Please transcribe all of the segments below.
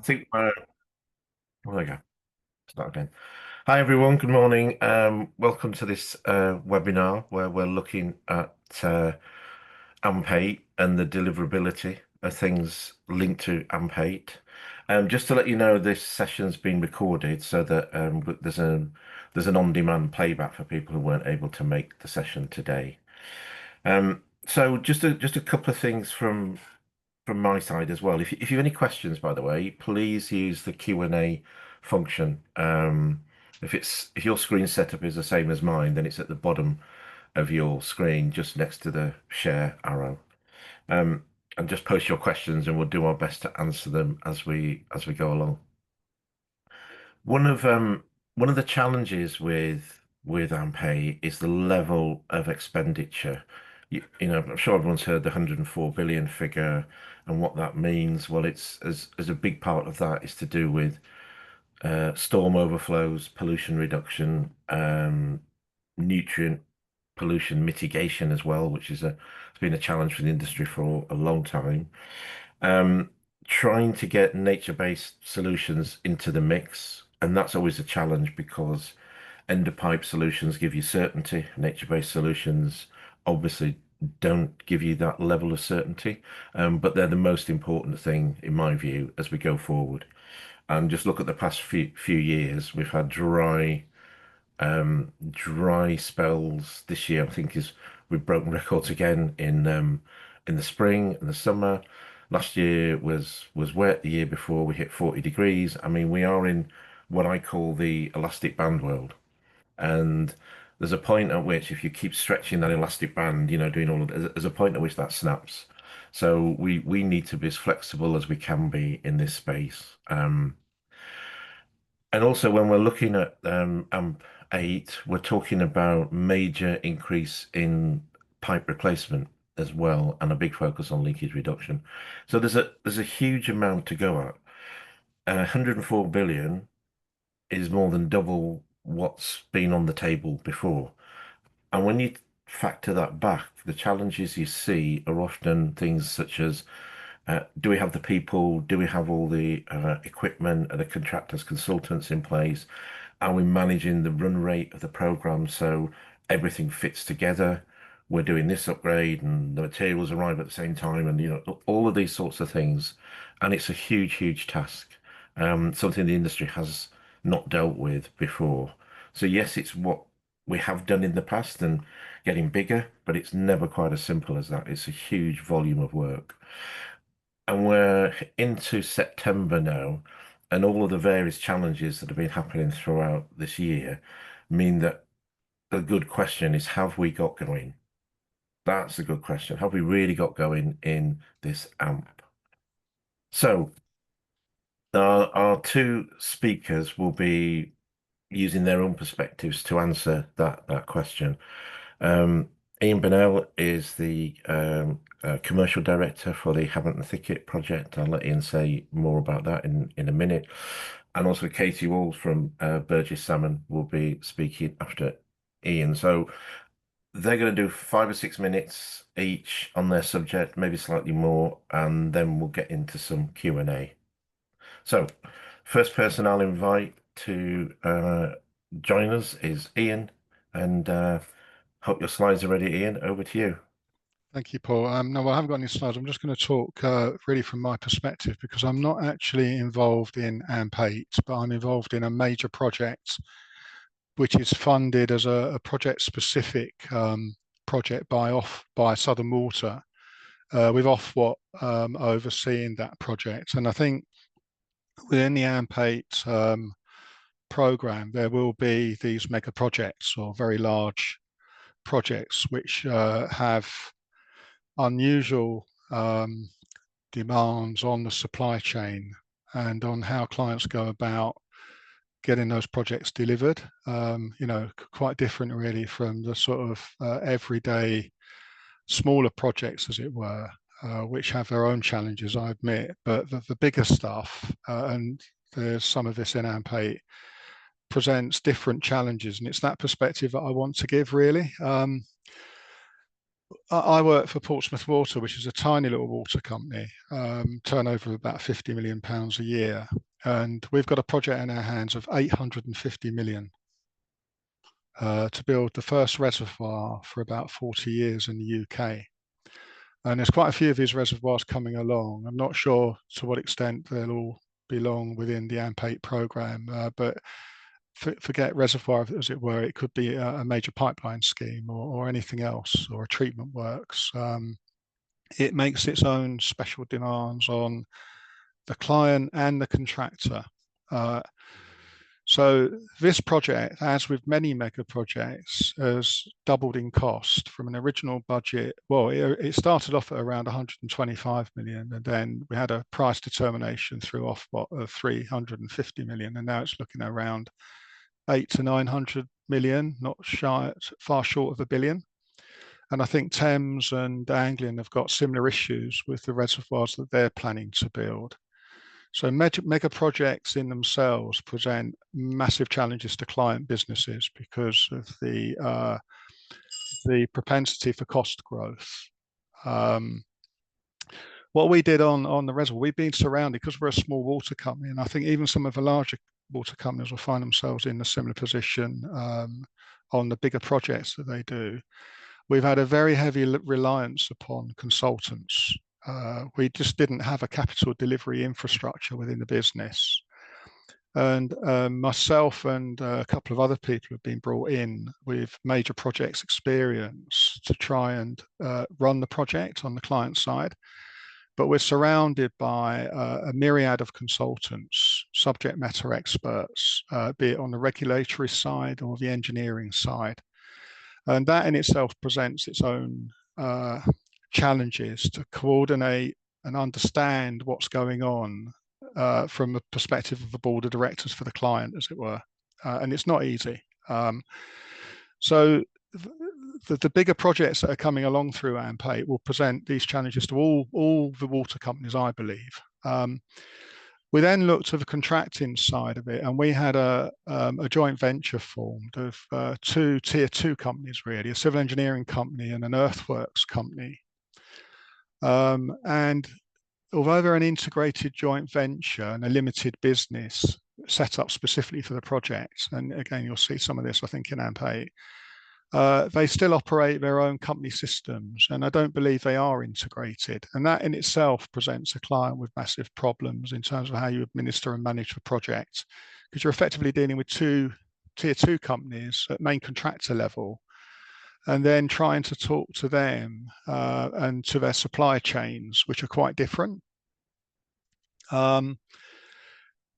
think, there we go. Start again. Hi, everyone. Good morning. Welcome to this webinar where we're looking at AMP8 and the deliverability of things linked to AMP8. Just to let you know, this session's been recorded so that there's an on-demand playback for people who weren't able to make the session today. So just a couple of things from my side as well. If you have any questions, by the way, please use the Q&A function. If your screen setup is the same as mine, then it's at the bottom of your screen, just next to the share arrow. And just post your questions, and we'll do our best to answer them as we go along. One of the challenges with AMP8 is the level of expenditure. I'm sure everyone's heard the 104 billion figure and what that means. Well, it's as a big part of that is to do with storm overflows, pollution reduction, nutrient pollution mitigation as well, which it's been a challenge for the industry for a long time. Trying to get nature-based solutions into the mix, and that's always a challenge because end-of-pipe solutions give you certainty. Nature-based solutions obviously don't give you that level of certainty, but they're the most important thing in my view as we go forward. And just look at the past few years, we've had dry spells. This year, I think we've broken records again in the spring and the summer. Last year was wet. The year before we hit 40 degrees. I mean, we are in what I call the elastic band world. And there's a point at which if you keep stretching that elastic band, doing all of it, there's a point at which that snaps. So we need to be as flexible as we can be in this space. And also when we're looking at AMP8, we're talking about major increase in pipe replacement as well, and a big focus on leakage reduction. So there's a huge amount to go at. 104 billion is more than double what's been on the table before. And when you factor that back, the challenges you see are often things such as do we have the people? Do we have all the equipment and the contractors, consultants in place? Are we managing the run rate of the program so everything fits together? We're doing this upgrade and the materials arrive at the same time, and all of these sorts of things. And it's a huge, huge task. Something the industry has not dealt with before. So yes, it's what we have done in the past and getting bigger, but it's never quite as simple as that. It's a huge volume of work. And we're into September now, and all of the various challenges that have been happening throughout this year mean that the good question is, have we got going? That's a good question. Have we really got going in this AMP? So our two speakers will be using their own perspectives to answer that question. Ian Bennell is the commercial director for the Hampton Thicket project. I'll let Ian say more about that in a minute. And also Katie Walls from Burgess Salmon will be speaking after Ian. So they're going to do 5 or 6 minutes each on their subject, maybe slightly more, and then we'll get into some Q&A. So first person I'll invite to join us is Ian, and hope your slides are ready. Ian, over to you. Thank you, Paul. No, I haven't got any slides. I'm just going to talk really from my perspective, because I'm not actually involved in AMP8, but I'm involved in a major project which is funded as a project-specific project by Southern Water, with Ofwat overseeing that project. And I think within the AMP8 program, there will be these mega projects or very large projects which have unusual demands on the supply chain and on how clients go about getting those projects delivered. Quite different really from the sort of everyday smaller projects, as it were, which have their own challenges, I admit. But the bigger stuff, and there's some of this in AMP8, presents different challenges, and it's that perspective that I want to give really. I work for Portsmouth Water, which is a tiny little water company, turnover of about £50 million a year. And we've got a project in our hands of 850 million to build the first reservoir for about 40 years in the UK. And there's quite a few of these reservoirs coming along. I'm not sure to what extent they'll all belong within the AMP8 program, but forget reservoir, as it were, it could be a major pipeline scheme or anything else, or a treatment works. It makes its own special demands on the client and the contractor. Uh, so this project, as with many mega projects, has doubled in cost from an original budget. Well, it started off at around 125 million, and then we had a price determination through Ofwat of 350 million, and now it's looking around 8 to 900 million, not shy, far short of a billion. And I think Thames and Anglian have got similar issues with the reservoirs that they're planning to build. So mega projects in themselves present massive challenges to client businesses because of the propensity for cost growth. What we did on the reservoir, we've been surrounded because we're a small water company, and I think even some of the larger water companies will find themselves in a similar position on the bigger projects that they do. We've had a very heavy reliance upon consultants. We just didn't have a capital delivery infrastructure within the business. And myself and a couple of other people have been brought in with major projects experience to try and run the project on the client side. But we're surrounded by a myriad of consultants, subject matter experts, be it on the regulatory side or the engineering side. And that in itself presents its own challenges to coordinate and understand what's going on from the perspective of the board of directors for the client, as it were. And it's not easy. So the bigger projects that are coming along through AMP8 will present these challenges to all the water companies, I believe. We then looked at the contracting side of it, and we had a joint venture formed of two tier 2 companies, really, a civil engineering company and an earthworks company. And although they're an integrated joint venture and a limited business set up specifically for the project, and again, you'll see some of this, I think, in AMP8, they still operate their own company systems, and I don't believe they are integrated. And that in itself presents a client with massive problems in terms of how you administer and manage the project, because you're effectively dealing with two tier 2 companies at main contractor level, and then trying to talk to them and to their supply chains, which are quite different.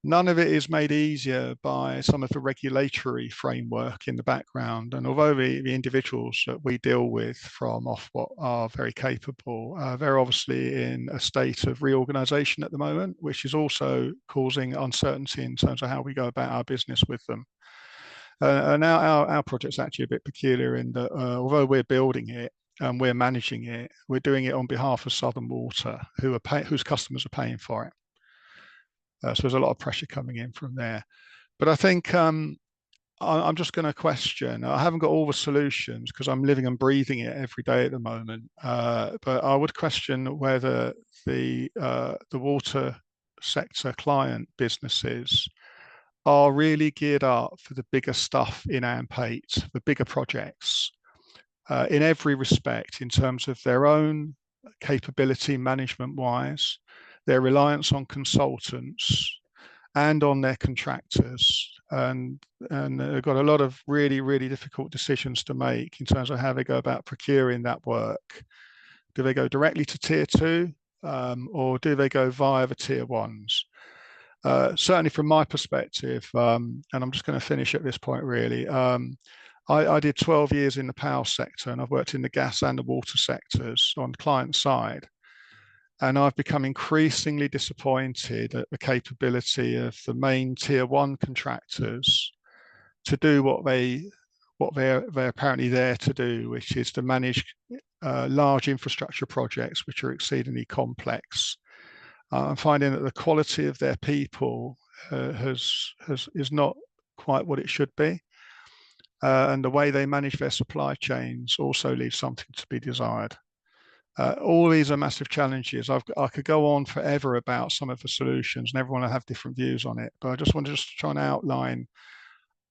None of it is made easier by some of the regulatory framework in the background. And although the individuals that we deal with from Ofwat are very capable, they're obviously in a state of reorganization at the moment, which is also causing uncertainty in terms of how we go about our business with them. And our project's actually a bit peculiar in that although we're building it and we're managing it, we're doing it on behalf of Southern Water, whose customers are paying for it. So there's a lot of pressure coming in from there. But I think I'm just going to question. I haven't got all the solutions because I'm living and breathing it every day at the moment. But I would question whether the water sector client businesses are really geared up for the bigger stuff in AMP8, the bigger projects, in every respect, in terms of their own capability management-wise, their reliance on consultants, and on their contractors. And they've got a lot of really, really difficult decisions to make in terms of how they go about procuring that work. Do they go directly to tier 2 or do they go via the tier 1s? Certainly from my perspective, and I'm just going to finish at this point really, I did 12 years in the power sector, and I've worked in the gas and the water sectors on the client side. And I've become increasingly disappointed at the capability of the main tier 1 contractors to do what they're apparently there to do, which is to manage large infrastructure projects which are exceedingly complex. I'm finding that the quality of their people is not quite what it should be. and the way they manage their supply chains also leaves something to be desired. All these are massive challenges. I could go on forever about some of the solutions, and everyone will have different views on it. But I just want to try and outline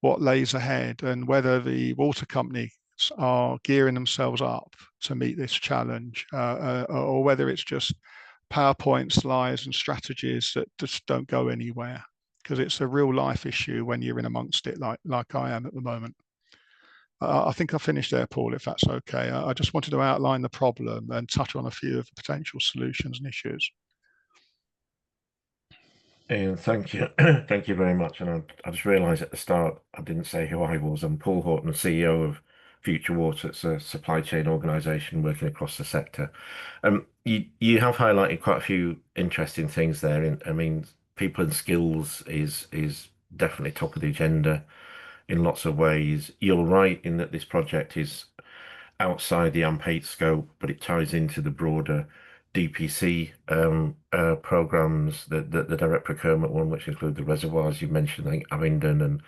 what lays ahead and whether the water companies are gearing themselves up to meet this challenge, or whether it's just PowerPoint slides and strategies that just don't go anywhere. Because it's a real life issue when you're in amongst it, like I am at the moment. I think I finished there, Paul, if that's okay. I just wanted to outline the problem and touch on a few of the potential solutions and issues. Ian, thank you. Thank you very much. And I just realised at the start I didn't say who I was. I'm Paul Horton, CEO of Future Water. It's a supply chain organisation working across the sector. You have highlighted quite a few interesting things there. I mean, people and skills is definitely top of the agenda in lots of ways. You're right in that this project is outside the AMP8 scope, but it ties into the broader DPC programs, the direct procurement one, which include the reservoirs you mentioned, I think Abingdon and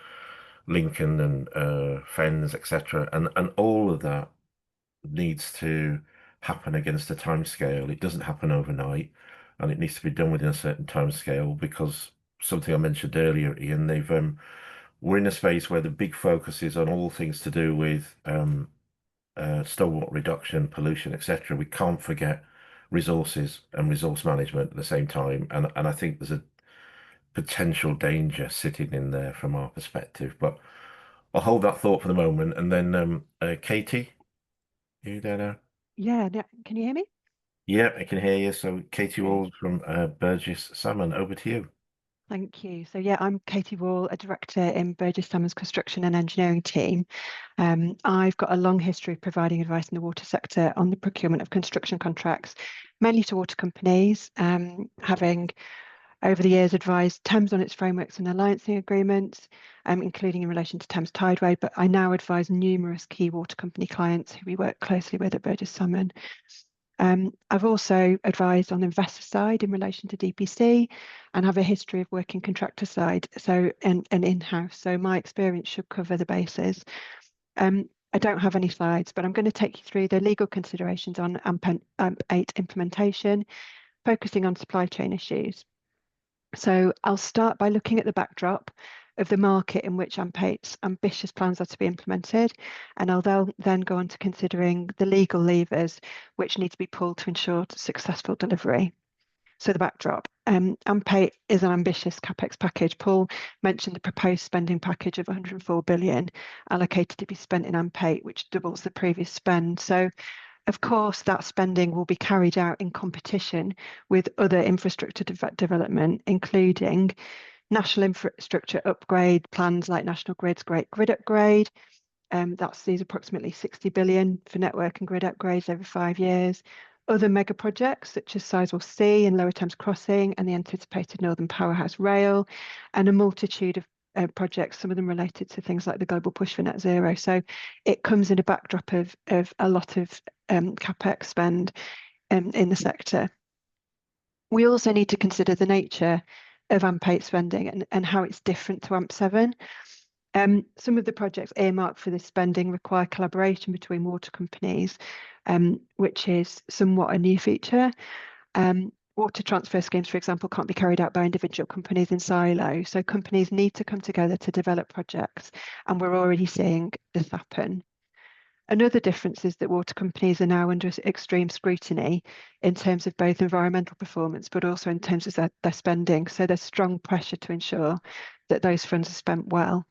Lincoln and Fens, etc. And all of that needs to happen against a time scale. It doesn't happen overnight, and it needs to be done within a certain time scale because something I mentioned earlier, Ian, we're in a space where the big focus is on all things to do with stormwater reduction, pollution, etc. We can't forget resources and resource management at the same time. And I think there's a potential danger sitting in there from our perspective. But I'll hold that thought for the moment. And then Katie, are you there now? Yeah, can you hear me? Yeah, I can hear you. So Katie Great. Walls from Burgess Salmon, over to you. Thank you. So yeah, I'm Katie Wall, a director in Burgess Salmon's construction and engineering team. I've got a long history of providing advice in the water sector on the procurement of construction contracts, mainly to water companies, having over the years advised Thames on its frameworks and alliancing agreements, including in relation to Thames Tideway, but I now advise numerous key water company clients who we work closely with at Burgess Salmon. I've also advised on the investor side in relation to DPC and have a history of working contractor side, so and in-house. So my experience should cover the bases. I don't have any slides, but I'm going to take you through the legal considerations on AMP8 implementation, focusing on supply chain issues. So I'll start by looking at the backdrop of the market in which AMP8's ambitious plans are to be implemented, and I'll then go on to considering the legal levers which need to be pulled to ensure successful delivery. So the backdrop, AMP8 is an ambitious capex package. Paul mentioned the proposed spending package of 104 billion allocated to be spent in AMP8, which doubles the previous spend. So of course, that spending will be carried out in competition with other infrastructure development, including national infrastructure upgrade plans like National Grid's Great Grid Upgrade. These approximately 60 billion for network and grid upgrades over 5 years. Other mega projects such as Sizewell C and Lower Thames Crossing and the anticipated Northern Powerhouse Rail, and a multitude of projects, some of them related to things like the global push for net zero. So it comes in a backdrop of a lot of capex spend in the sector. We also need to consider the nature of AMP8 spending and how it's different to AMP7. Some of the projects earmarked for this spending require collaboration between water companies, which is somewhat a new feature. Water transfer schemes, for example, can't be carried out by individual companies in silo. So companies need to come together to develop projects, and we're already seeing this happen. Another difference is that water companies are now under extreme scrutiny in terms of both environmental performance, but also in terms of their spending. So there's strong pressure to ensure that those funds are spent well.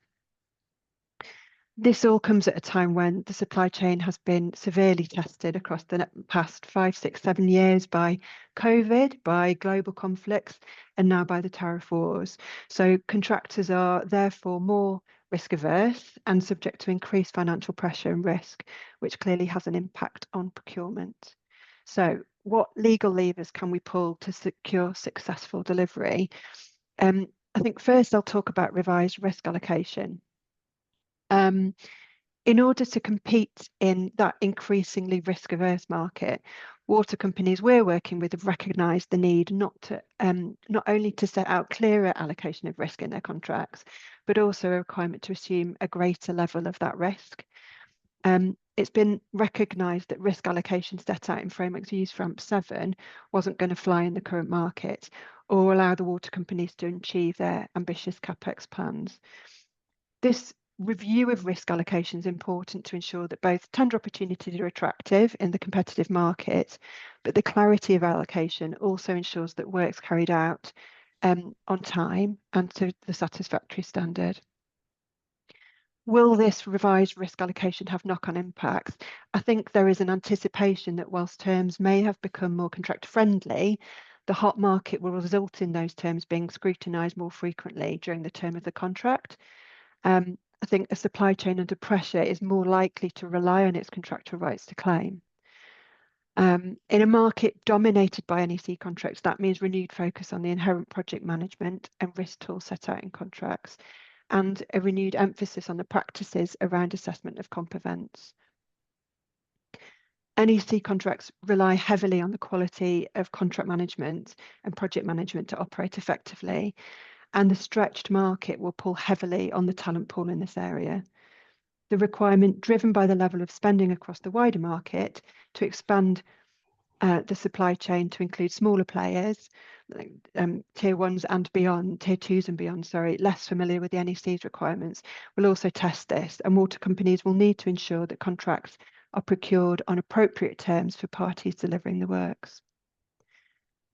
This all comes at a time when the supply chain has been severely tested across the past 5, 6, 7 years by COVID, by global conflicts, and now by the tariff wars. So contractors are therefore more risk averse and subject to increased financial pressure and risk, which clearly has an impact on procurement. So what legal levers can we pull to secure successful delivery? I think first I'll talk about revised risk allocation. In order to compete in that increasingly risk-averse market, Water companies we're working with have recognised the need not only to set out clearer allocation of risk in their contracts, but also a requirement to assume a greater level of that risk. It's been recognised that risk allocation set out in frameworks used for AMP7 wasn't going to fly in the current market or allow the water companies to achieve their ambitious CapEx plans. This review of risk allocation is important to ensure that both tender opportunities are attractive in the competitive market, but the clarity of allocation also ensures that work's carried out on time and to the satisfactory standard. Will this revised risk allocation have knock-on impacts? I think there is an anticipation that whilst terms may have become more contractor friendly, the hot market will result in those terms being scrutinised more frequently during the term of the contract. I think a supply chain under pressure is more likely to rely on its contractual rights to claim. In a market dominated by NEC contracts, that means renewed focus on the inherent project management and risk tools set out in contracts, and a renewed emphasis on the practices around assessment of comp events. NEC contracts rely heavily on the quality of contract management and project management to operate effectively, and the stretched market will pull heavily on the talent pool in this area. The requirement, driven by the level of spending across the wider market, to expand the supply chain to include smaller players, tier 1s and beyond, tier 2s and beyond, sorry, less familiar with the NEC's requirements, will also test this, and water companies will need to ensure that contracts are procured on appropriate terms for parties delivering the works.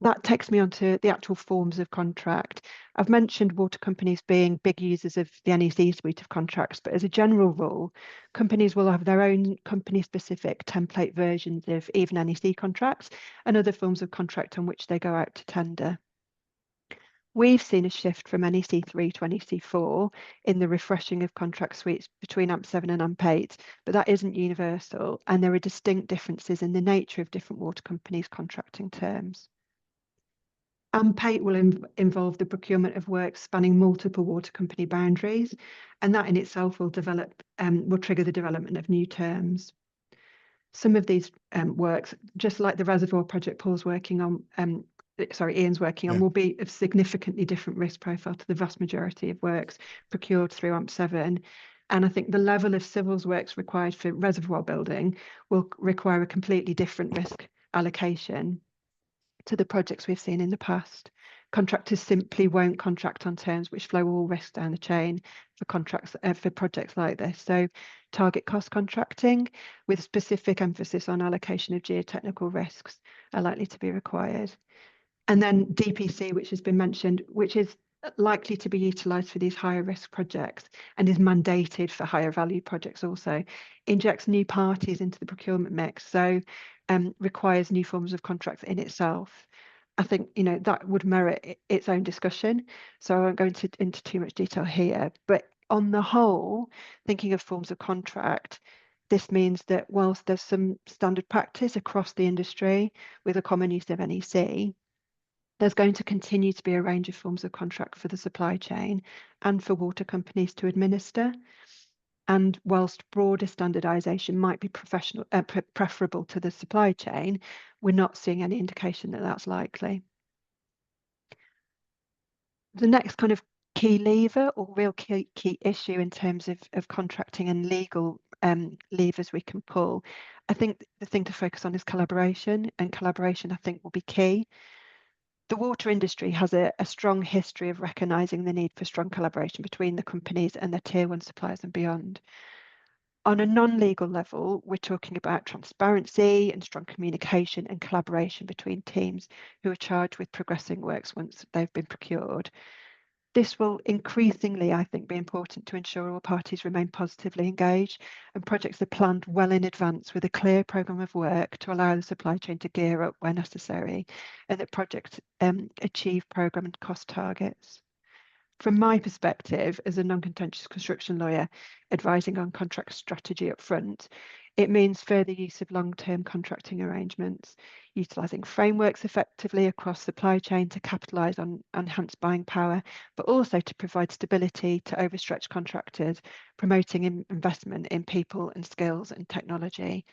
That takes me on to the actual forms of contract. I've mentioned water companies being big users of the NEC suite of contracts, but as a general rule, companies will have their own company-specific template versions of even NEC contracts and other forms of contract on which they go out to tender. We've seen a shift from NEC3 to NEC4 in the refreshing of contract suites between AMP7 and AMP8, but that isn't universal, and there are distinct differences in the nature of different water companies' contracting terms. AMP8 will involve the procurement of work spanning multiple water company boundaries, and that in itself will trigger the development of new terms. Some of these works, just like the reservoir project Paul's working on, Ian's working on, will be of significantly different risk profile to the vast majority of works procured through AMP7. And I think the level of civils works required for reservoir building will require a completely different risk allocation to the projects we've seen in the past. Contractors simply won't contract on terms which flow all risks down the chain for contracts for projects like this. So target cost contracting with specific emphasis on allocation of geotechnical risks are likely to be required. And then DPC, which has been mentioned, which is likely to be utilised for these higher risk projects and is mandated for higher value projects also, injects new parties into the procurement mix, so requires new forms of contracts in itself. I think, that would merit its own discussion, so I won't go into too much detail here, but on the whole, thinking of forms of contract, this means that whilst there's some standard practice across the industry with a common use of NEC, there's going to continue to be a range of forms of contract for the supply chain and for water companies to administer. And whilst broader standardisation might be preferable to the supply chain, we're not seeing any indication that that's likely. The next kind of key lever or real key issue in terms of contracting and legal levers we can pull, I think the thing to focus on is collaboration, and collaboration I think will be key. The water industry has a strong history of recognising the need for strong collaboration between the companies and their tier 1 suppliers and beyond. On a non-legal level, we're talking about transparency and strong communication and collaboration between teams who are charged with progressing works once they've been procured. This will increasingly, I think, be important to ensure all parties remain positively engaged and projects are planned well in advance with a clear programme of work to allow the supply chain to gear up where necessary, and that projects achieve programme and cost targets. From my perspective, as a non-contentious construction lawyer advising on contract strategy up front, it means further use of long-term contracting arrangements, utilising frameworks effectively across supply chain to capitalise on enhanced buying power, but also to provide stability to overstretched contractors, promoting investment in people and skills and technology.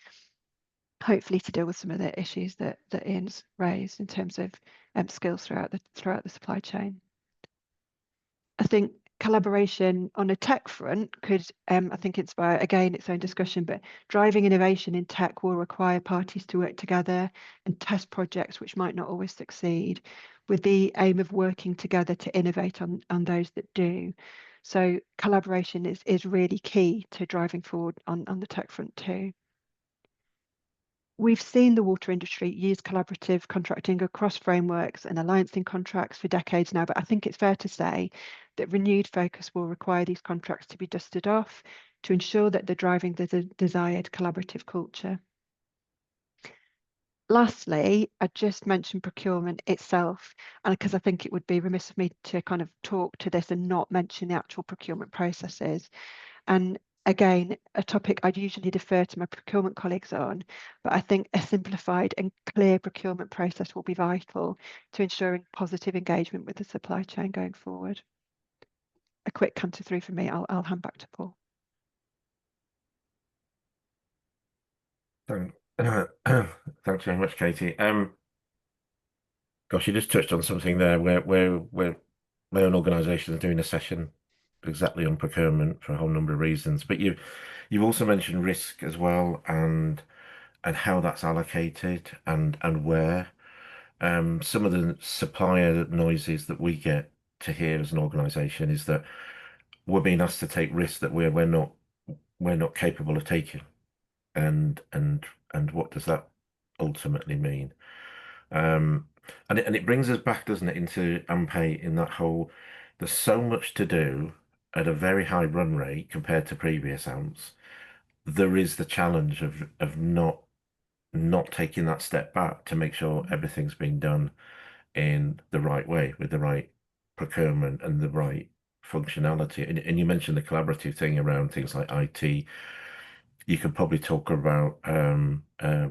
hopefully to deal with some of the issues that Ian's raised in terms of skills throughout the supply chain. I think collaboration on a tech front could, I think, inspire, again, its own discussion, but driving innovation in tech will require parties to work together and test projects which might not always succeed, with the aim of working together to innovate on those that do. So collaboration is really key to driving forward on the tech front too. We've seen the water industry use collaborative contracting across frameworks and alliancing contracts for decades now, but I think it's fair to say that renewed focus will require these contracts to be dusted off to ensure that they're driving the desired collaborative culture. Lastly, I just mentioned procurement itself, and because I think it would be remiss of me to kind of talk to this and not mention the actual procurement processes. And again, a topic I'd usually defer to my procurement colleagues on, but I think a simplified and clear procurement process will be vital to ensuring positive engagement with the supply chain going forward. A quick canter through for me. I'll hand back to Paul. Thanks very much, Katie. Gosh, you just touched on something there where my own organisation is doing a session exactly on procurement for a whole number of reasons. But you've also mentioned risk as well, and how that's allocated and where. Some of the supplier noises that we get to hear as an organisation is that we're being asked to take risks that we're not capable of taking, and what does that ultimately mean? And it brings us back, doesn't it, into AMP8 in that whole, there's so much to do at a very high run rate compared to previous AMPs. There is the challenge of not taking that step back to make sure everything's being done in the right way with the right procurement and the right functionality. And you mentioned the collaborative thing around things like IT. You could probably talk about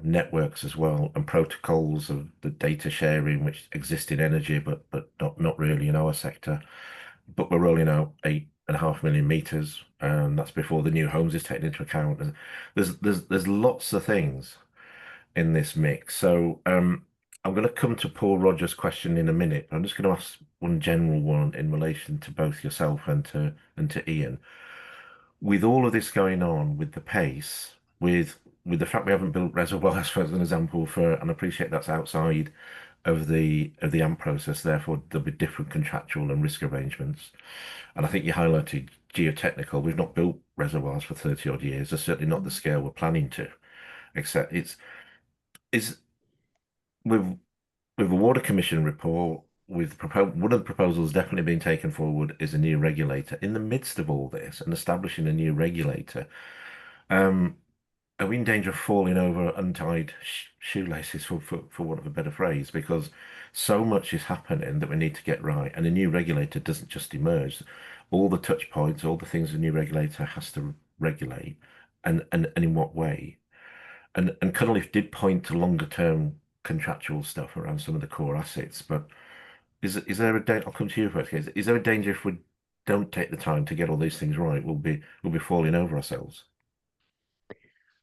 networks as well and protocols of the data sharing which exist in energy, but not really in our sector. But we're rolling out 8.5 million meters, and that's before the new homes is taken into account. And there's lots of things in this mix. So I'm going to come to Paul Rogers' question in a minute. I'm just going to ask one general one in relation to both yourself and to Ian. With all of this going on, with the pace, with the fact we haven't built reservoirs, for an example, and I appreciate that's outside of the AMP process, therefore there'll be different contractual and risk arrangements. And I think you highlighted geotechnical. We've not built reservoirs for 30 odd years. There's certainly not the scale we're planning to, except is with a Water Commission report, one of the proposals definitely being taken forward is a new regulator. In the midst of all this and establishing a new regulator, are we in danger of falling over untied shoelaces, for want of a better phrase? Because so much is happening that we need to get right, and a new regulator doesn't just emerge. All the touch points, all the things a new regulator has to regulate, and in what way? And Cunliffe did point to longer term contractual stuff around some of the core assets, but is there a danger? I'll come to you first, Keith. Is there a danger if we don't take the time to get all these things right, we'll be falling over ourselves?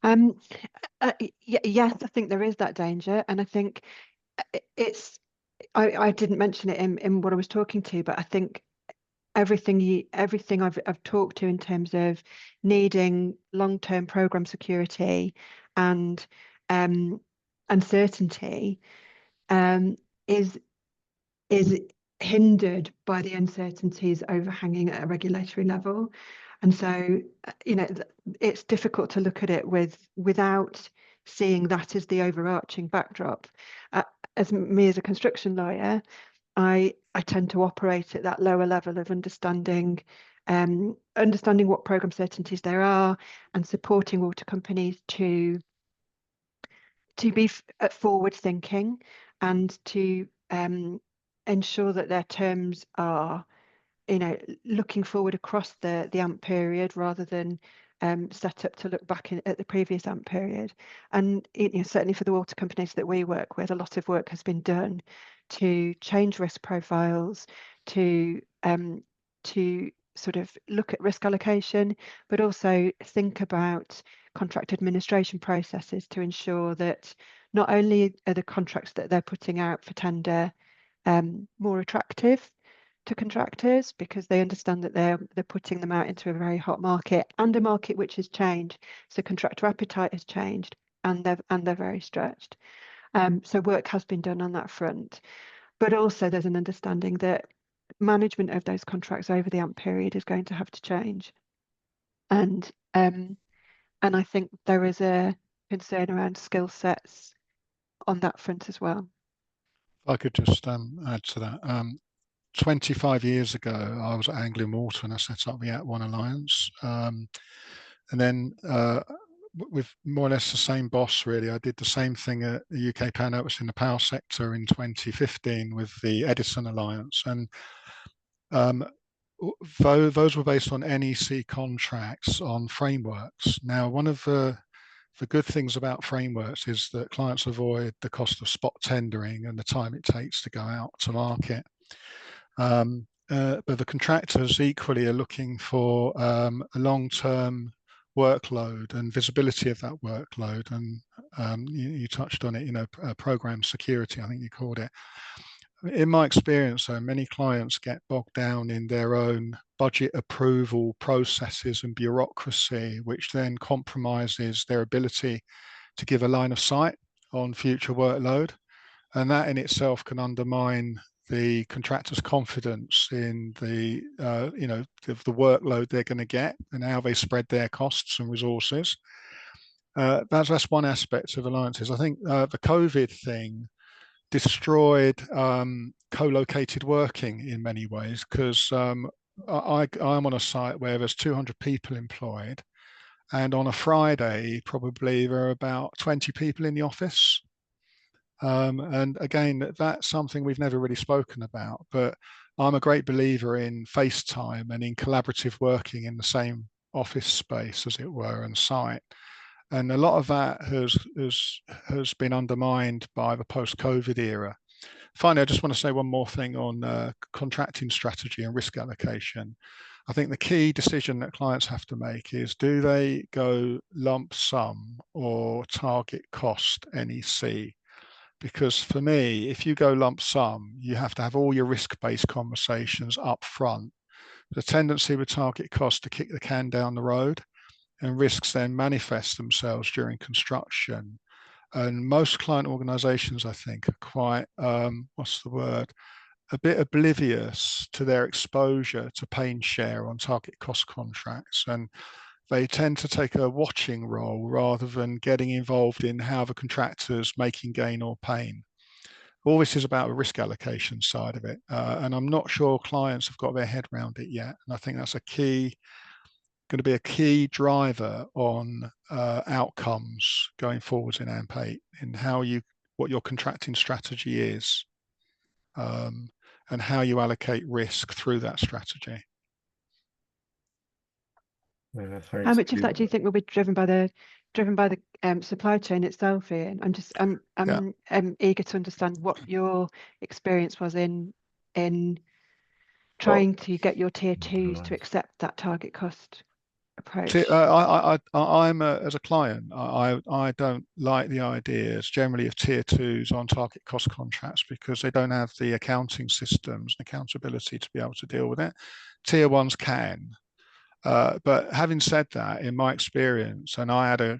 Um, yes, I think there is that danger, and I think it's. I didn't mention it in what I was talking to, but I think everything I've talked to in terms of needing long-term program security and uncertainty is hindered by the uncertainties overhanging at a regulatory level. And so, it's difficult to look at it without seeing that as the overarching backdrop. As a construction lawyer, I tend to operate at that lower level of understanding what program certainties there are and supporting water companies to be forward thinking and to ensure that their terms are looking forward across the AMP period rather than set up to look back at the previous AMP period. And certainly for the water companies that we work with, a lot of work has been done to change risk profiles, to sort of look at risk allocation, but also think about contract administration processes to ensure that not only are the contracts that they're putting out for tender more attractive to contractors, because they understand that they're putting them out into a very hot market, and a market which has changed. So contractor appetite has changed, and they're very stretched. So work has been done on that front, but also there's an understanding that management of those contracts over the AMP period is going to have to change, and I think there is a concern around skill sets on that front as well. If I could just add to that. 25 years ago, I was at Anglian Water and I set up the AMP1 Alliance. And then with more or less the same boss, really, I did the same thing at the UK Power Networks in the power sector in 2015 with the Edison Alliance. And those were based on NEC contracts on frameworks. Now, one of the good things about frameworks is that clients avoid the cost of spot tendering and the time it takes to go out to market. But the contractors equally are looking for a long-term workload and visibility of that workload. And you touched on it, program security, I think you called it. In my experience, though, many clients get bogged down in their own budget approval processes and bureaucracy, which then compromises their ability to give a line of sight on future workload. And that in itself can undermine the contractor's confidence in the workload they're going to get and how they spread their costs and resources. That's one aspect of alliances. I think the COVID thing destroyed co-located working in many ways, because I'm on a site where there's 200 people employed, and on a Friday probably there are about 20 people in the office. And again, that's something we've never really spoken about, but I'm a great believer in FaceTime and in collaborative working in the same office space, as it were, and site. And a lot of that has been undermined by the post-COVID era. Finally, I just want to say one more thing on contracting strategy and risk allocation. I think the key decision that clients have to make is, do they go lump sum or target cost NEC? Because for me, if you go lump sum, you have to have all your risk-based conversations up front. The tendency with target cost to kick the can down the road, and risks then manifest themselves during construction. And most client organizations, I think, are quite, a bit oblivious to their exposure to pain share on target cost contracts. And they tend to take a watching role rather than getting involved in how the contractor's making gain or pain. All this is about the risk allocation side of it. And I'm not sure clients have got their head around it yet. And I think that's going to be a key driver on outcomes going forwards in AMP8, in what your contracting strategy is, and how you allocate risk through that strategy. Yeah, How much of that do you think will be driven by the supply chain itself, Ian? I'm eager to understand what your experience was in trying to get your tier twos to accept that target cost approach. I'm as a client, I don't like the ideas generally of tier twos on target cost contracts, because they don't have the accounting systems and accountability to be able to deal with it. Tier ones can. But having said that, in my experience, and I had a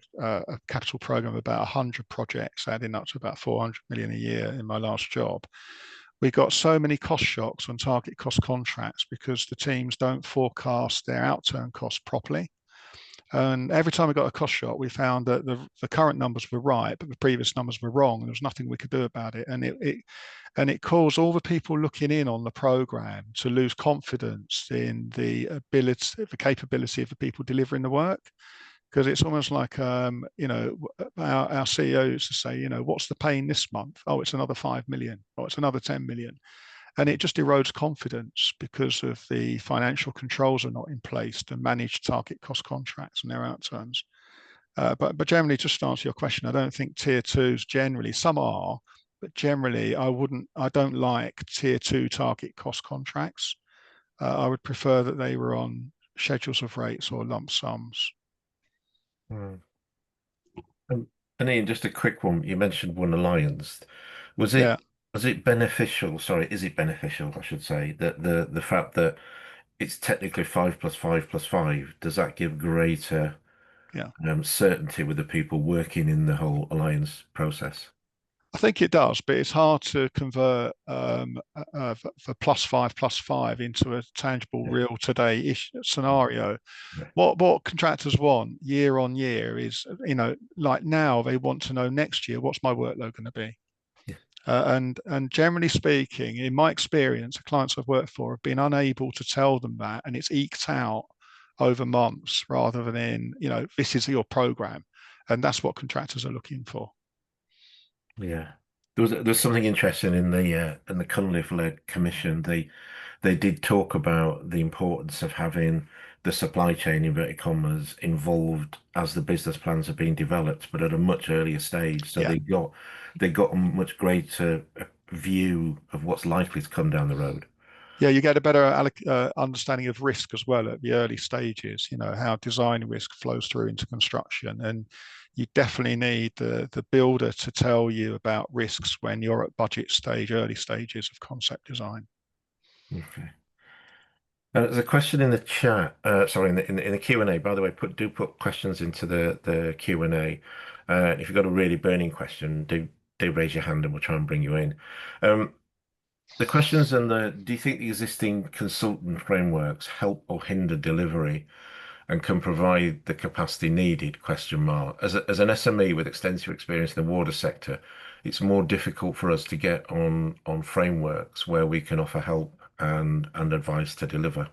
capital program of about 100 projects, adding up to about 400 million a year in my last job. We got so many cost shocks on target cost contracts because the teams don't forecast their outturn costs properly. And every time we got a cost shock, we found that the current numbers were right, but the previous numbers were wrong. And there was nothing we could do about it. And it caused all the people looking in on the program to lose confidence in the capability of the people delivering the work. Because it's almost like, our CEO used to say, what's the pain this month? Oh, it's another 5 million. Oh, it's another 10 million. And it just erodes confidence because of the financial controls are not in place to manage target cost contracts and their outturns. But generally, just to answer your question, I don't think tier twos generally, some are, but generally I don't like tier two target cost contracts. I would prefer that they were on schedules of rates or lump sums. Hmm. And Ian, just a quick one. You mentioned one alliance. Was Yeah. it was it beneficial? Sorry, is it beneficial, I should say, that the fact that it's technically 5 + 5 + 5, does that give greater Yeah. certainty with the people working in the whole alliance process? I think it does, but it's hard to convert for +5 + 5 into a tangible, Yeah. real today scenario. Yeah. What contractors want year on year is, like now they want to know next year, what's my workload going to be? Yeah. And generally speaking, in my experience, the clients I've worked for have been unable to tell them that, and it's eked out over months rather than this is your program, and that's what contractors are looking for. Yeah. There was something interesting in the Cunliffe-led commission. They did talk about the importance of having the supply chain, inverted commas, involved as the business plans are being developed, but at a much earlier stage. So Yeah. they got a much greater view of what's likely to come down the road. Yeah, you get a better understanding of risk as well at the early stages, how design risk flows through into construction. And you definitely need the builder to tell you about risks when you're at budget stage, early stages of concept design. Okay. There's a question in the chat. Sorry, in the Q&A. By the way, put questions into the Q&A. If you've got a really burning question, do raise your hand and we'll try and bring you in. Um, the questions and do you think the existing consultant frameworks help or hinder delivery and can provide the capacity needed? Question mark. As an SME with extensive experience in the water sector, it's more difficult for us to get on frameworks where we can offer help and advice to deliver.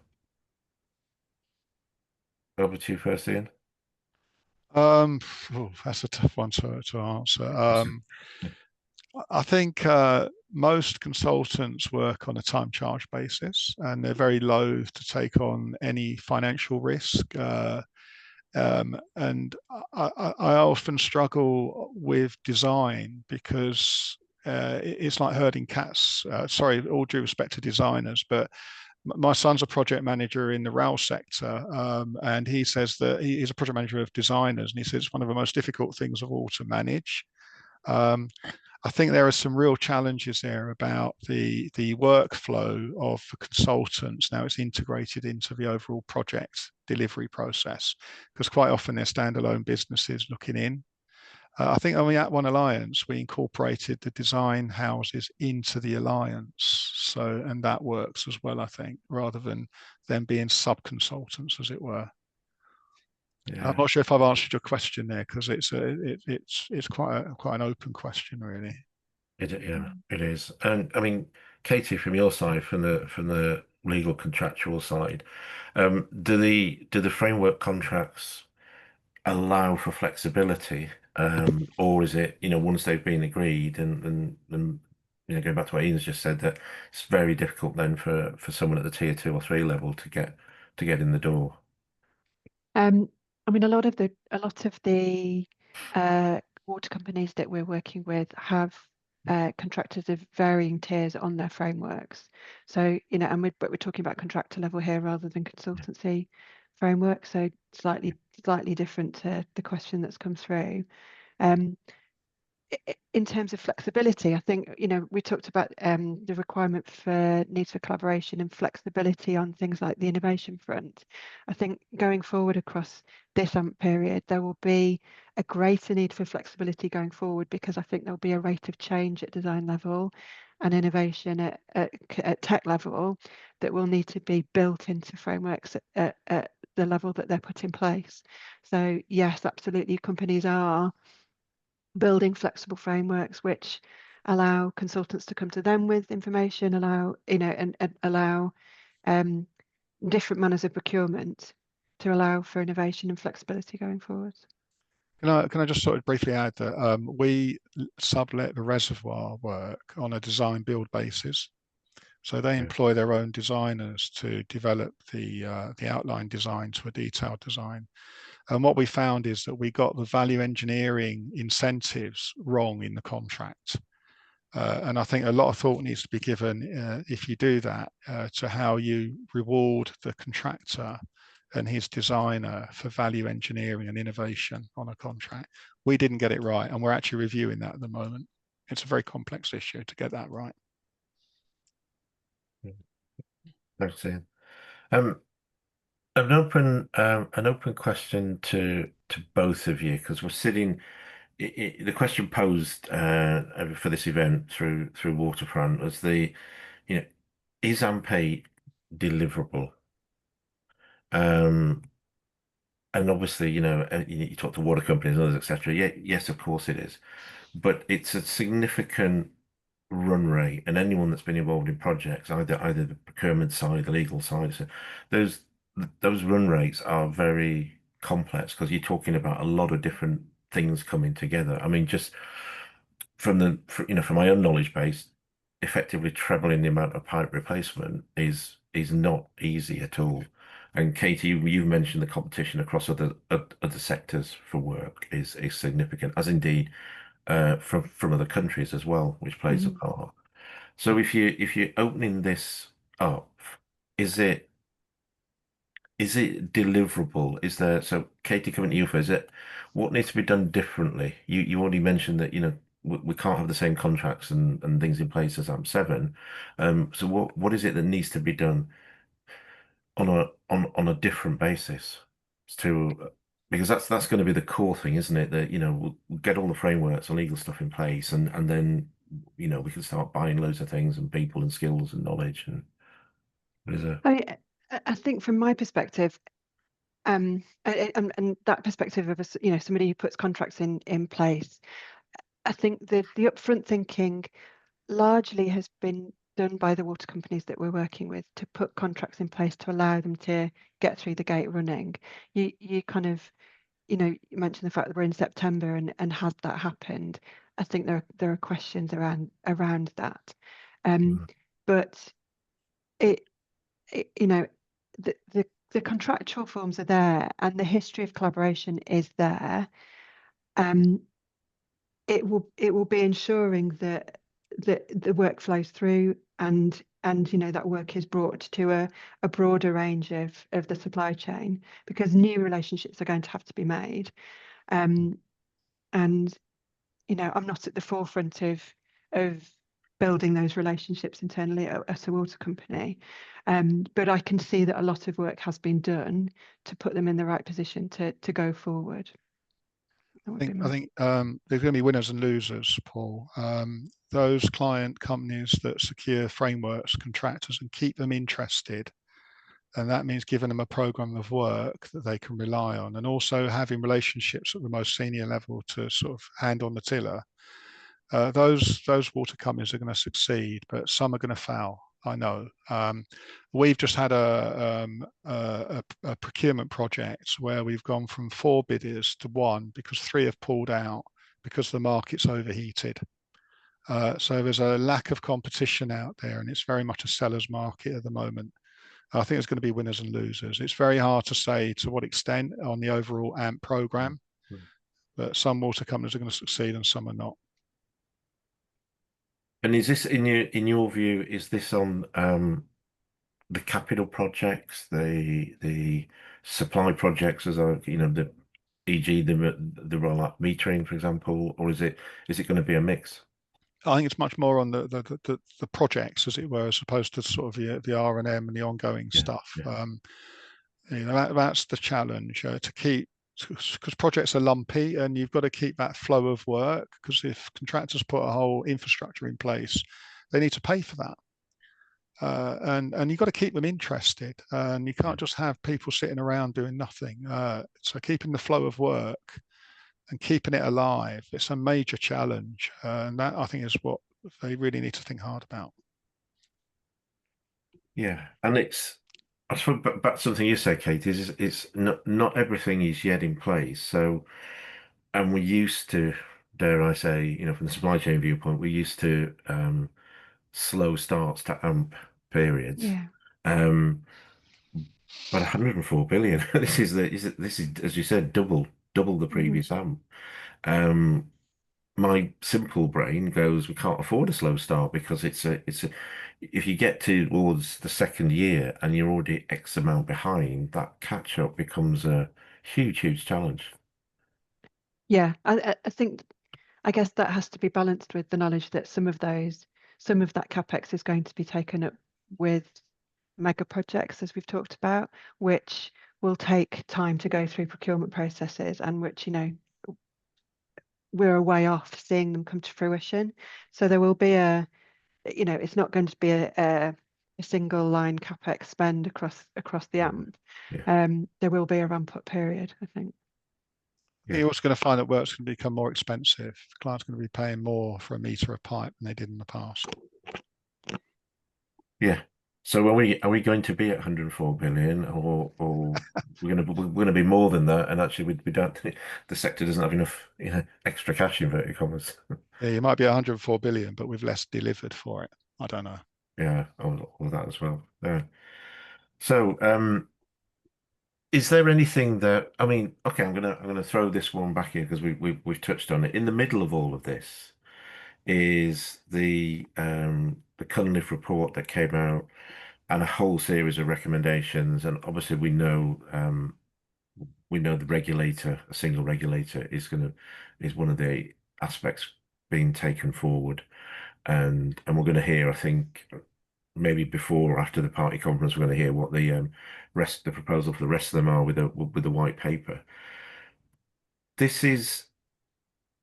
Over to you first, Ian. Um, that's a tough one to answer. I think most consultants work on a time charge basis, and they're very loath to take on any financial risk. And I often struggle with design because it's like herding cats. Sorry, all due respect to designers, but my son's a project manager in the rail sector, and he says that he's a project manager of designers, and he says it's one of the most difficult things of all to manage. Um, I think there are some real challenges there about the workflow of the consultants. Now it's integrated into the overall project delivery process, because quite often they're standalone businesses looking in. I think on the At One Alliance, we incorporated the design houses into the alliance. So, and that works as well, I think, rather than them being sub-consultants, as it were. I'm Yeah, not sure if I've answered your question there, because it's quite an open question, really. it is. And I mean, Katie, from your side, from the legal contractual side, do the framework contracts allow for flexibility, or is it, once they've been agreed and going back to what Ian's just said, that it's very difficult then for someone at the tier 2 or 3 level to get in the door. Um, I mean, a lot of the water companies that we're working with have contractors of varying tiers on their frameworks. So, but we're talking about contractor level here rather than consultancy framework. So slightly different to the question that's come through. Um, in terms of flexibility, I think, we talked about the requirement for needs for collaboration and flexibility on things like the innovation front. I think going forward across this AMP period, there will be a greater need for flexibility going forward, because I think there'll be a rate of change at design level and innovation at tech level that will need to be built into frameworks at the level that they're put in place. So yes, absolutely, companies are building flexible frameworks which allow consultants to come to them with information, and allow different manners of procurement to allow for innovation and flexibility going forward. Can I just sort of briefly add that we sublet the reservoir work on a design build basis. So they Yeah. employ their own designers to develop the outline design to a detailed design. And what we found is that we got the value engineering incentives wrong in the contract. And I think a lot of thought needs to be given, if you do that, to how you reward the contractor and his designer for value engineering and innovation on a contract. We didn't get it right, and we're actually reviewing that at the moment. It's a very complex issue to get that right. Thanks, Ian. Um, an open question to both of you, because we're sitting. The question posed for this event through Waterfront was you know, is AMP8 deliverable? Um, and obviously, you talk to water companies and others, etc. Yeah, yes, of course it is, but it's a significant run rate, and anyone that's been involved in projects, either the procurement side, the legal side, so those those run rates are very complex because you're talking about a lot of different things coming together. I mean, just from my own knowledge base, effectively trebling the amount of pipe replacement is not easy at all. And Katie, you mentioned the competition across other sectors for work is significant, as indeed from other countries as well, which plays a Mhm. part. So if you're opening this up, is it deliverable? Is there, so Katie, coming to you first, is it what needs to be done differently? You already mentioned that, we can't have the same contracts and things in place as AMP7. So what is it that needs to be done on a different basis to because that's going to be the core thing, isn't it? That we'll get all the frameworks and legal stuff in place, and then we can start buying loads of things and people and skills and knowledge and what is it? I mean, I think from my perspective, and that perspective of somebody who puts contracts in place, I think the upfront thinking largely has been done by the water companies that we're working with to put contracts in place to allow them to get through the gate running. You kind of, you mentioned the fact that we're in September, and has that happened? I think there are questions around that. Um, Mm, but it, you know, the contractual forms are there, and the history of collaboration is there. Um, it will be ensuring that the work flows through, and that work is brought to a broader range of the supply chain, because new relationships are going to have to be made. Um, and I'm not at the forefront of building those relationships internally at a water company, but I can see that a lot of work has been done to put them in the right position to go forward. That would be I my. think there's going to be winners and losers, Paul. Those client companies that secure frameworks, contractors, and keep them interested, and that means giving them a program of work that they can rely on, and also having relationships at the most senior level to sort of hand on the tiller. Those water companies are going to succeed, but some are going to fail. I know. We've just had a procurement project where we've gone from 4 bidders to 1 because 3 have pulled out because the market's overheated. So there's a lack of competition out there, and it's very much a seller's market at the moment. I think there's going to be winners and losers. It's very hard to say to what extent on the overall AMP mm, program, mm. but some water companies are going to succeed and some are not. And is this in your view, is this on the capital projects, the supply projects, as the e.g. the rollout metering, for example, or is it going to be a mix? I think it's much more on the projects, as it were, as opposed to sort of the R&M and the ongoing Yeah, stuff. yeah. That's the challenge, to keep, because projects are lumpy, and you've got to keep that flow of work. Because if contractors put a whole infrastructure in place, they need to pay for that. And you've got to keep them interested, and you Yeah. can't just have people sitting around doing nothing. So keeping the flow of work and keeping it alive, it's a major challenge, and that, I think, is what they really need to think hard about. Yeah, and I suppose back to something you said, Kate, is it's not everything is yet in place. So, and we used to, dare I say, from the supply chain viewpoint, we used to slow starts to AMP periods. Yeah. Um, but 104 billion. This is as you said, double the Mhm. previous AMP. Um, my simple brain goes, we can't afford a slow start because if you get towards the second year and you're already X amount behind, that catch up becomes a huge, huge challenge. Yeah, I think I guess that has to be balanced with the knowledge that some of that capex is going to be taken up with mega projects, as we've talked about, which will take time to go through procurement processes and which, we're a way off seeing them come to fruition. So there will be it's not going to be a single line capex spend across the AMP. Yeah, There will be a ramp up period, I think. yeah, You're also going to find that work's going to become more expensive. The client's going to be paying more for a meter of pipe than they did in the past. yeah. So are we going to be at 104 billion, or we're gonna be more than that? And actually, we don't. The sector doesn't have enough, extra cash, inverted commas. Yeah, you might be 104 billion, but with less delivered for it. I don't know. Yeah, all that as well. Yeah. So, is there anything that I mean? Okay, I'm gonna throw this one back here because we've touched on it. In the middle of all of this is the Cunliffe report that came out and a whole series of recommendations. And obviously, we know the regulator, a single regulator, is one of the aspects being taken forward, and we're going to hear, I think, maybe before or after the party conference, we're going to hear what the proposal for the rest of them are with the white paper. This is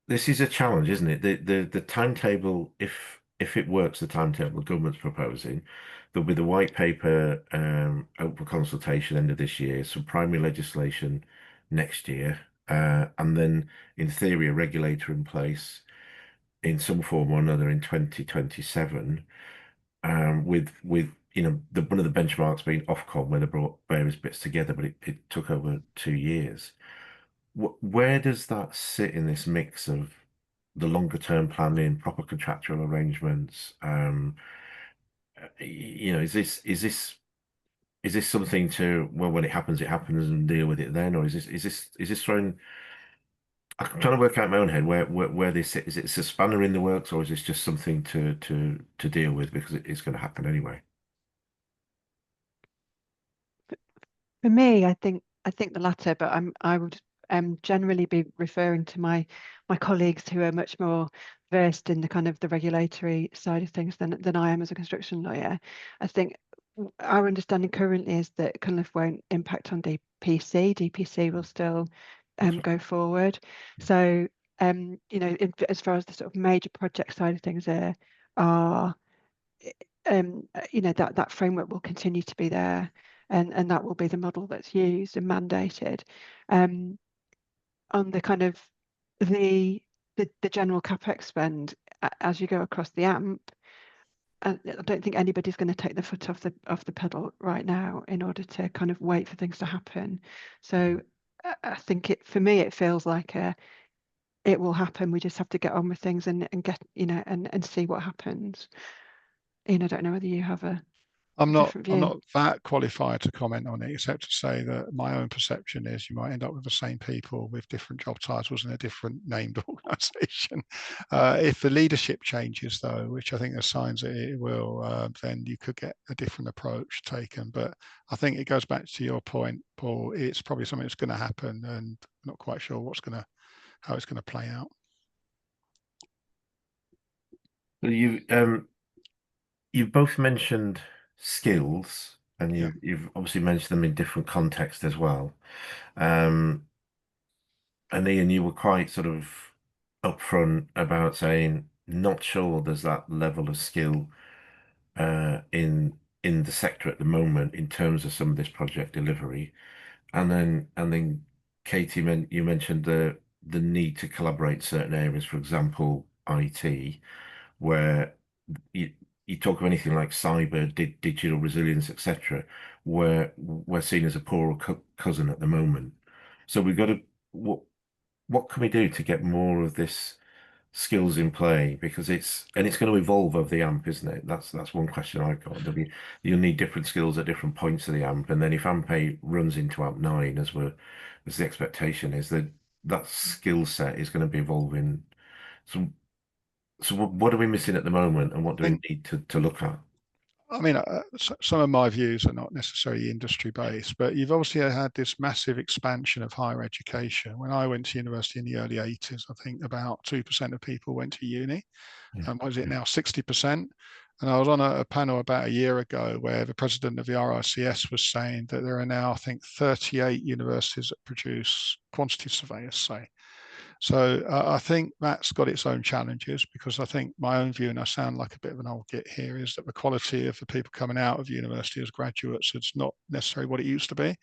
this is a challenge, isn't it? The timetable, if it works, the timetable the government's proposing, there'll be the white paper open for consultation end of this year, some primary legislation next year, and then in theory a regulator in place in some form or another in 2027, with one of the benchmarks being Ofcom, where they brought various bits together, but it took over 2 years. Where does that sit in this mix of the longer term planning, proper contractual arrangements? Is this something to, well, when it happens and deal with it then, or is this throwing? I'm trying to work out in my own head where this is. It a spanner in the works, or is this just something to deal with because it's going to happen anyway? For me, I think the latter, but I would generally be referring to my colleagues who are much more versed in the kind of the regulatory side of things than I am as a construction lawyer. I think our understanding currently is that Cunliffe won't impact on DPC. DPC will still That's right. go forward. So as far as the sort of major project side of things are that framework will continue to be there, and that will be the model that's used and mandated. On the kind of the general capex spend as you go across the AMP, I don't think anybody's going to take the foot off the pedal right now in order to kind of wait for things to happen. So I think for me it feels like it will happen. We just have to get on with things and get and see what happens. Ian, I don't know whether you have a I'm not different I'm view. not that qualified to comment on it, except to say that my own perception is you might end up with the same people with different job titles in a different named organisation. If the leadership changes, though, which I think there's signs that it will, then you could get a different approach taken. But I think it goes back to your point, Paul. It's probably something that's going to happen, and not quite sure how it's going to play out. Well, you've both mentioned skills, and Yeah. you've obviously mentioned them in different contexts as well. Um, and Ian, you were quite sort of upfront about saying not sure there's that level of skill in the sector at the moment in terms of some of this project delivery. And then Katie, you mentioned the need to collaborate in certain areas, for example, IT, where you you talk of anything like cyber, digital resilience, etc., where we're seen as a poorer cousin at the moment. So we've got to what can we do to get more of this skills in play? Because it's going to evolve over the AMP, isn't it? That's one question I've got. You'll need different skills at different points of the AMP, and then if AMP8 runs into AMP9, as the expectation is, that skill set is going to be evolving So, what are we missing at the moment, and what I do we think, need to look at? I mean, some of my views are not necessarily industry based, but you've obviously had this massive expansion of higher education. When I went to university in the early 80s, I think about 2% of people went to uni. Yeah, And what is it yeah, now, 60%? And I was on a panel about a year ago where the president of the RICS was saying that there are now, I think, 38 universities that produce quantity surveyors, say. So I think that's got its own challenges, because I think my own view, and I sound like a bit of an old git here, is that the quality of the people coming out of university as graduates is not necessarily what it used to be.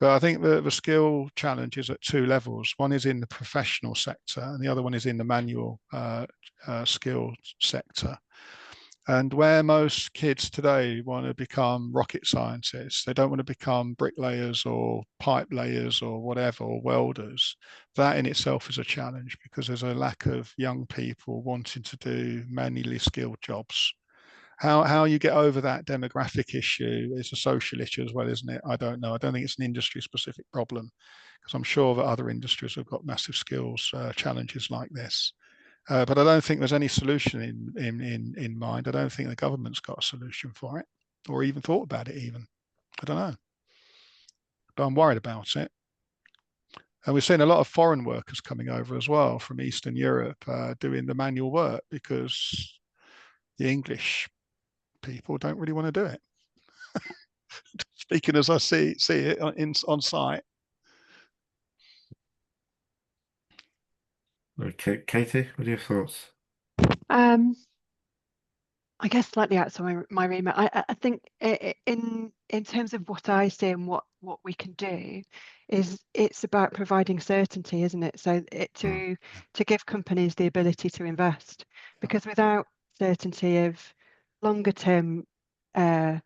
But I think the skill challenge is at two levels. One is in the professional sector, and the other one is in the manual skill sector. And where most kids today want to become rocket scientists, they don't want to become bricklayers or pipe layers or whatever, or welders. That in itself is a challenge, because there's a lack of young people wanting to do manually skilled jobs. How you get over that demographic issue is a social issue as well, isn't it? I don't know. I don't think it's an industry specific problem, because I'm sure that other industries have got massive skills challenges like this. But I don't think there's any solution in mind. I don't think the government's got a solution for it, or even thought about it even. I don't know, but I'm worried about it. And we've seen a lot of foreign workers coming over as well from Eastern Europe doing the manual work, because the English people don't really want to do it. Speaking as I see it on site. Okay, Katie, what are your thoughts? Um, I guess slightly outside my remit. I think in terms of what I see and what we can do, is it's about providing certainty, isn't it? So Mm, to give companies the ability to invest, because without certainty of longer term, uh,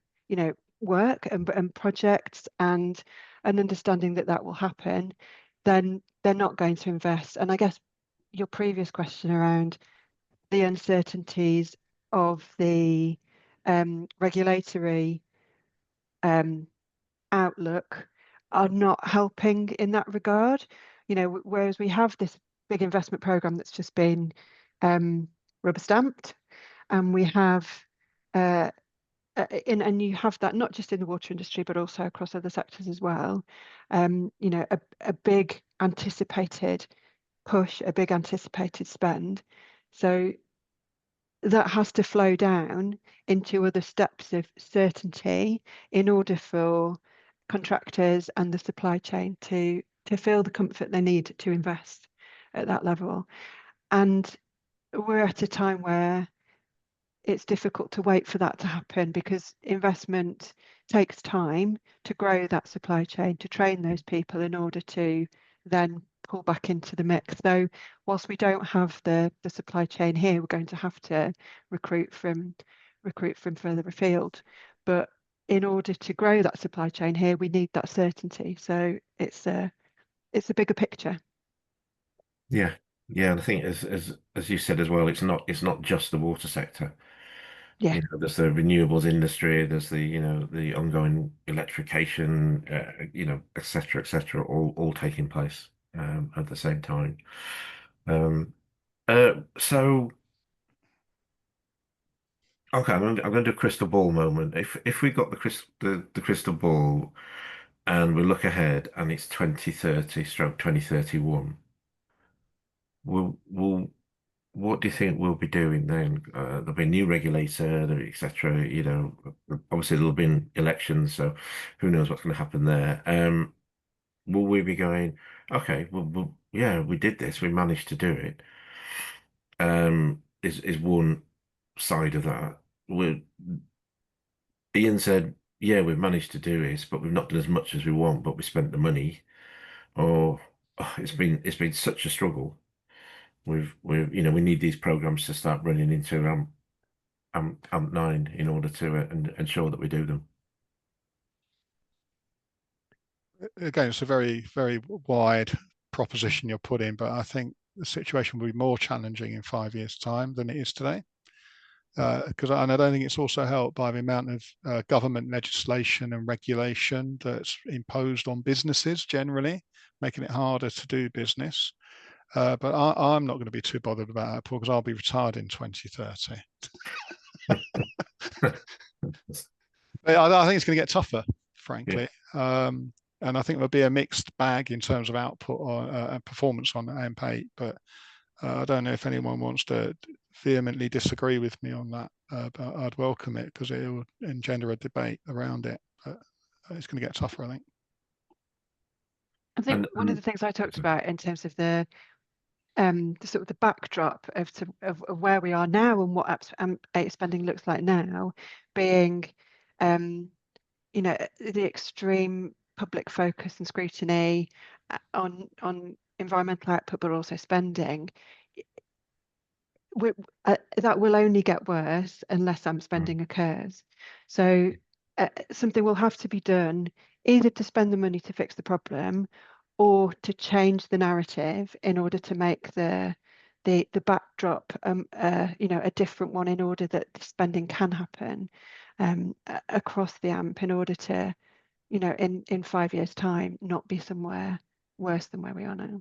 work and projects and an understanding that that will happen, then they're not going to invest. And I guess your previous question around the uncertainties of the regulatory um, outlook are not helping in that regard. Whereas we have this big investment program that's just been rubber stamped, and we have and you have that not just in the water industry but also across other sectors as well. A big anticipated push, a big anticipated spend. So that has to flow down into other steps of certainty in order for contractors and the supply chain to feel the comfort they need to invest at that level. And we're at a time where it's difficult to wait for that to happen, because investment takes time to grow that supply chain, to train those people in order to then pull back into the mix. So whilst we don't have the supply chain here, we're going to have to recruit from further afield. But in order to grow that supply chain here, we need that certainty. So it's a bigger picture. yeah, yeah. And I think as you said as well, it's not just the water sector. Yeah. There's the renewables industry, there's the ongoing electrification, et cetera, all taking place at the same time. Um, so okay, I'm going to do a crystal ball moment. If we got the crystal ball and we look ahead and it's 2030 stroke 2031, will what do you think we'll be doing then? There'll be a new regulator, etc. Obviously there'll be elections, so who knows what's going to happen there. Will we be going, okay, well, yeah, we did this, we managed to do it. Is one side of that. Ian said, yeah, we've managed to do this, but we've not done as much as we want, but we spent the money. Or it's been such a struggle. We need these programs to start running into AMP9 in order to ensure that we do them. Again, it's a very, very wide proposition you're putting, but I think the situation will be more challenging in 5 years' time than it is today. And I don't think it's also helped by the amount of government legislation and regulation that's imposed on businesses generally, making it harder to do business. But I'm not going to be too bothered about that, Paul, because I'll be retired in 2030. I think it's going to get tougher, Yeah. frankly. And I think there'll be a mixed bag in terms of output or performance on AMP8. But I don't know if anyone wants to vehemently disagree with me on that. But I'd welcome it because it will engender a debate around it. But it's going to get tougher, I think. I think one of the things I talked about in terms of the sort of the backdrop of where we are now and what AMP8 spending looks like now, being the extreme public focus and scrutiny on environmental output, but also spending. That will only get worse unless AMP spending occurs. So something will have to be done either to spend the money to fix the problem or to change the narrative in order to make the backdrop a different one in order that the spending can happen across the AMP in order to in 5 years time not be somewhere worse than where we are now.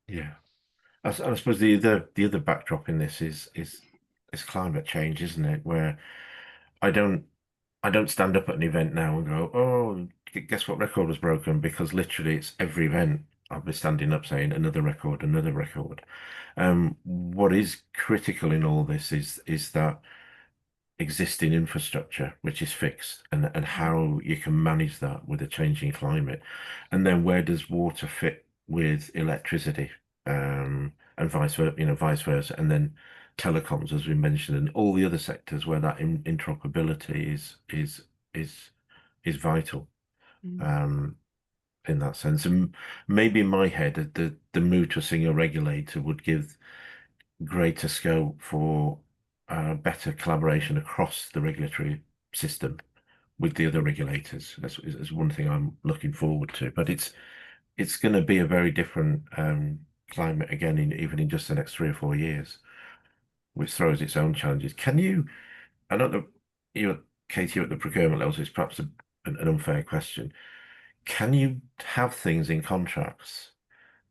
Yeah. I suppose the other backdrop in this is climate change, isn't it? Where I don't I don't stand up at an event now and go, oh, guess what record was broken? Because literally it's every event I'll be standing up saying another record, another record. What is critical in all this is that existing infrastructure, which is fixed, and how you can manage that with a changing climate. And then where does water fit with electricity, and vice versa. And then telecoms, as we mentioned, and all the other sectors where that interoperability is vital, Mm. um, in that sense. And maybe in my head, the move to a single regulator would give greater scope for better collaboration across the regulatory system with the other regulators. That's one thing I'm looking forward to. But it's going to be a very different climate again, even in just the next 3 or 4 years, which throws its own challenges. I don't know, Katie, you're at the procurement level, so it's perhaps an unfair question. Can you have things in contracts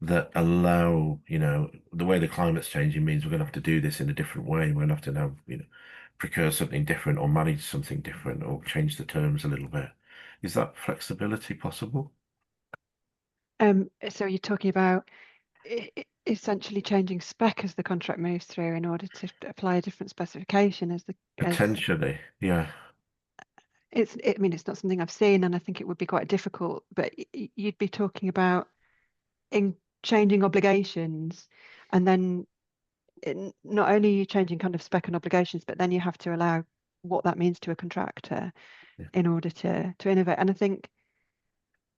that allow, the way the climate's changing means we're going to have to do this in a different way. We're going to have to now, procure something different or manage something different or change the terms a little bit. Is that flexibility possible? So you're talking about essentially changing spec as the contract moves through in order to apply a different specification as Potentially, yeah. I mean, it's not something I've seen, and I think it would be quite difficult, but you'd be talking about in changing obligations, and then not only are you changing kind of spec and obligations, but then you have to allow what that means to a contractor Yeah. in order to innovate. And I think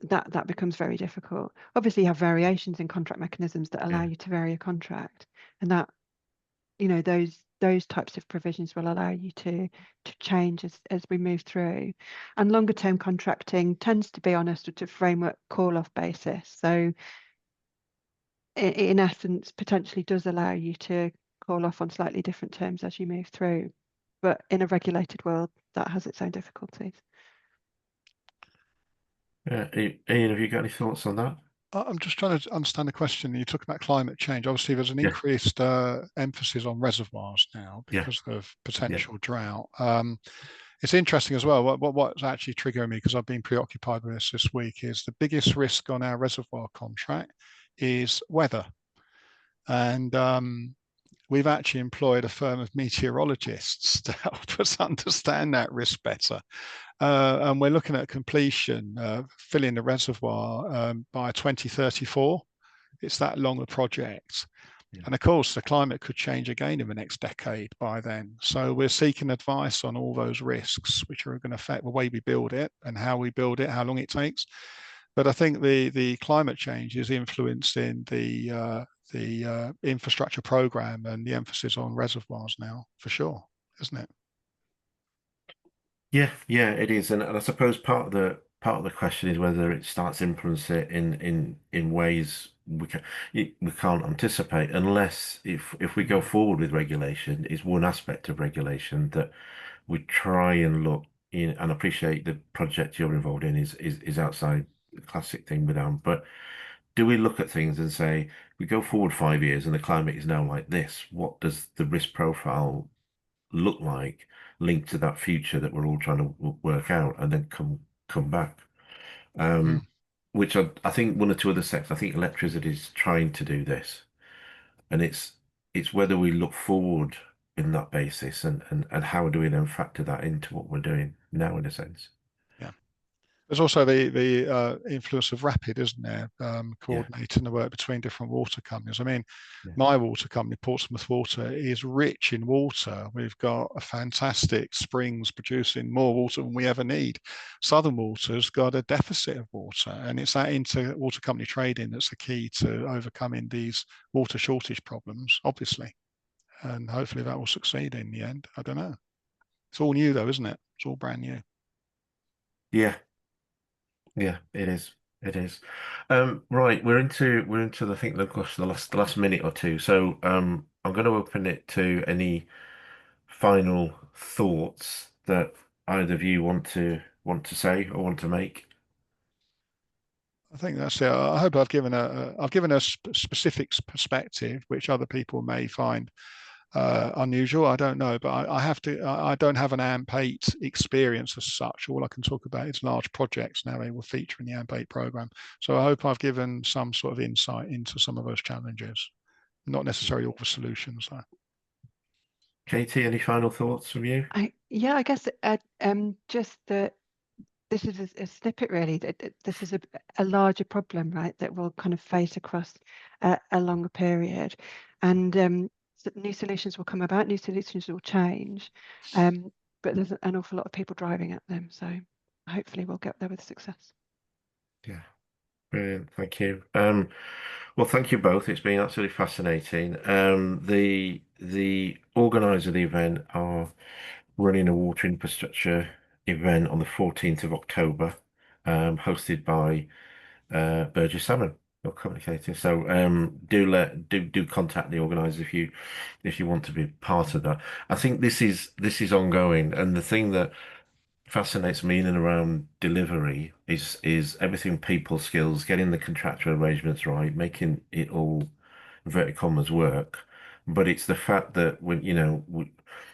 that becomes very difficult. Obviously, you have variations in contract mechanisms that allow Yeah. you to vary a contract, and that those types of provisions will allow you to change as we move through. And longer term contracting tends to be on a sort of framework call off basis. So in essence, potentially does allow you to call off on slightly different terms as you move through. But in a regulated world, that has its own difficulties. Ian, have you got any thoughts on that? I'm just trying to understand the question. You talk about climate change. Obviously, there's an Yeah, increased emphasis on reservoirs now yeah, because of yeah, potential drought. It's interesting as well. What's actually triggering me, because I've been preoccupied with this week, is the biggest risk on our reservoir contract is weather. And we've actually employed a firm of meteorologists to help us understand that risk better. And we're looking at completion, filling the reservoir by 2034. It's that long a project. yeah, And of course, the climate could change again in the next decade by then. So we're seeking advice on all those risks, which are going to affect the way we build it and how we build it, how long it takes. But I think the climate change is influencing the infrastructure program and the emphasis on reservoirs now, for sure, isn't it? yeah. It is, and I suppose part of the question is whether it starts influence it in ways we can't anticipate unless if we go forward with regulation is one aspect of regulation that we try and look in and appreciate the project you're involved in is outside the classic thing with AMP, but do we look at things and say, we go forward 5 years and the climate is now like this? What does the risk profile look like linked to that future that we're all trying to work out and then come back? Mm. Which I think one or two other sectors, I think electricity is trying to do this, and it's whether we look forward in that basis and how do we then factor that into what we're doing now in a sense. Yeah. There's also the influence of Rapid, isn't there? Yeah, Coordinating the work between different water companies. I mean, yeah, my water company, Portsmouth Water, is rich in water. We've got a fantastic springs producing more water than we ever need. Southern Water's got a deficit of water, and it's that inter-water company trading that's the key to overcoming these water shortage problems, obviously. And hopefully that will succeed in the end. I don't know. It's all new though, isn't it? It's all brand new. yeah, yeah. It is. It is. Right, we're into I think the last minute or two. So I'm going to open it to any final thoughts that either of you want to say or want to make. I think that's it. I hope I've given a specific perspective which other people may find unusual. I don't know, but I have to. I don't have an AMP8 experience as such. All I can talk about is large projects now. They will feature in the AMP8 program. So I hope I've given some sort of insight into some of those challenges. Not necessarily all the solutions, though. Katie, any final thoughts from you? Yeah, I guess just that this is a snippet really. That this is a larger problem, right? That will kind of face across a longer period, and new solutions will come about. New solutions will change, but there's an awful lot of people driving at them. So hopefully we'll get there with success. Yeah, brilliant. Thank you. Well, thank you both. It's been absolutely fascinating. The organizer of the event are running a water infrastructure event on the 14th of October, hosted by Burgess Salmon, your communicator. So do contact the organizer if you want to be part of that. I think this is ongoing, and the thing that fascinates me in and around delivery is everything people skills, getting the contractual arrangements right, making it all inverted commas work. But it's the fact that when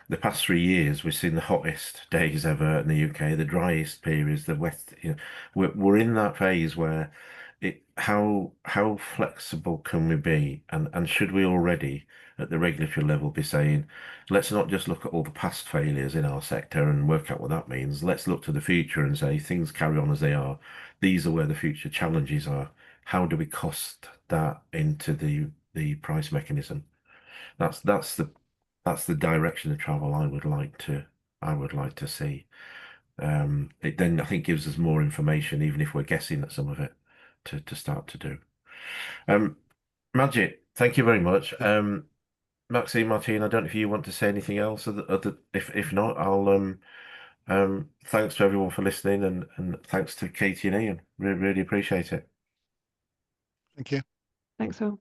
the past 3 years we've seen the hottest days ever in the UK, the driest periods, the west. We're in that phase where how flexible can we be, and should we already at the regulatory level be saying, let's not just look at all the past failures in our sector and work out what that means. Let's look to the future and say things carry on as they are. These are where the future challenges are. How do we cost that into the price mechanism? That's the direction of travel I would like to see. It then I think gives us more information, even if we're guessing at some of it, to start to do. Um, Magic, thank you very much. Yeah. Maxine, Martine, I don't know if you want to say anything else. If not, I'll thanks to everyone for listening, and thanks to Katie and Ian. Really appreciate it. Thank you. Thanks all.